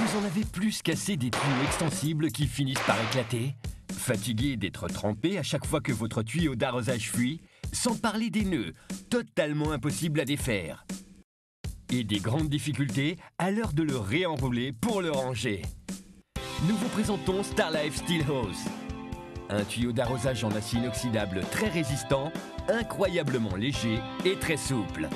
Vous en avez plus qu'assez des tuyaux extensibles qui finissent par éclater? Fatigué d'être trempé à chaque fois que votre tuyau d'arrosage fuit? Sans parler des nœuds, totalement impossible à défaire. Et des grandes difficultés à l'heure de le réenrouler pour le ranger. Nous vous présentons Starlife Steel Hose. Un tuyau d'arrosage en acier inoxydable très résistant, incroyablement léger et très souple.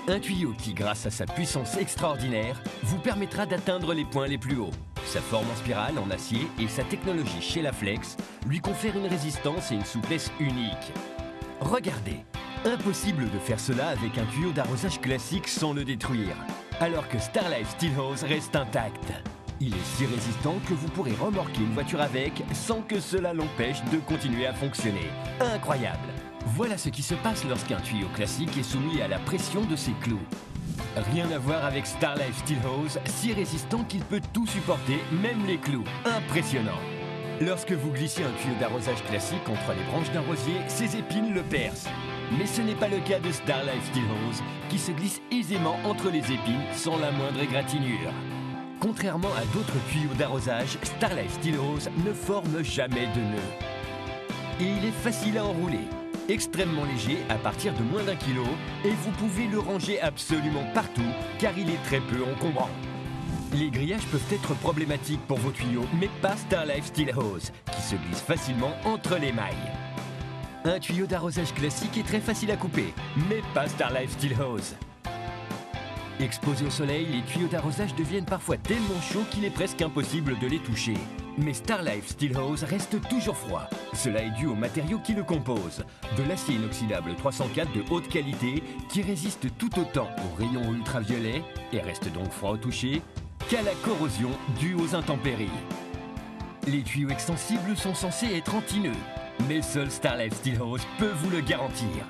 Un tuyau qui, grâce à sa puissance extraordinaire, vous permettra d'atteindre les points les plus hauts. Sa forme en spirale en acier et sa technologie Sheilaflex lui confèrent une résistance et une souplesse uniques. Regardez, impossible de faire cela avec un tuyau d'arrosage classique sans le détruire, alors que Starlife Steel Hose reste intact. Il est si résistant que vous pourrez remorquer une voiture avec sans que cela l'empêche de continuer à fonctionner. Incroyable! Voilà ce qui se passe lorsqu'un tuyau classique est soumis à la pression de ses clous. Rien à voir avec Starlife Steel Hose, si résistant qu'il peut tout supporter, même les clous. Impressionnant! Lorsque vous glissez un tuyau d'arrosage classique entre les branches d'un rosier, ses épines le percent. Mais ce n'est pas le cas de Starlife Steel Hose, qui se glisse aisément entre les épines sans la moindre égratignure. Contrairement à d'autres tuyaux d'arrosage, Starlife Steel Hose ne forme jamais de nœuds. Et il est facile à enrouler. Extrêmement léger à partir de moins d'1 kg et vous pouvez le ranger absolument partout car il est très peu encombrant. Les grillages peuvent être problématiques pour vos tuyaux, mais pas Starlife Steel Hose qui se glisse facilement entre les mailles. Un tuyau d'arrosage classique est très facile à couper, mais pas Starlife Steel Hose. Exposés au soleil, les tuyaux d'arrosage deviennent parfois tellement chauds qu'il est presque impossible de les toucher. Mais Starlife Steel Hose reste toujours froid. Cela est dû aux matériaux qui le composent. De l'acier inoxydable 304 de haute qualité qui résiste tout autant aux rayons ultraviolets et reste donc froid au toucher qu'à la corrosion due aux intempéries. Les tuyaux extensibles sont censés être anti-nœuds, mais seul Starlife Steel Hose peut vous le garantir.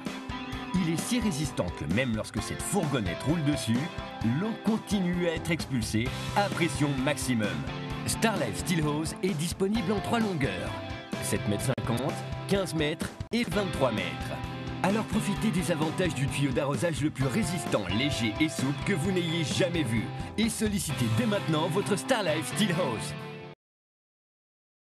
Il est si résistant que même lorsque cette fourgonnette roule dessus, l'eau continue à être expulsée à pression maximum. Starlife Steel Hose est disponible en 3 longueurs, 7,50 m, 15 m et 23 m. Alors profitez des avantages du tuyau d'arrosage le plus résistant, léger et souple que vous n'ayez jamais vu et sollicitez dès maintenant votre Starlife Steel Hose.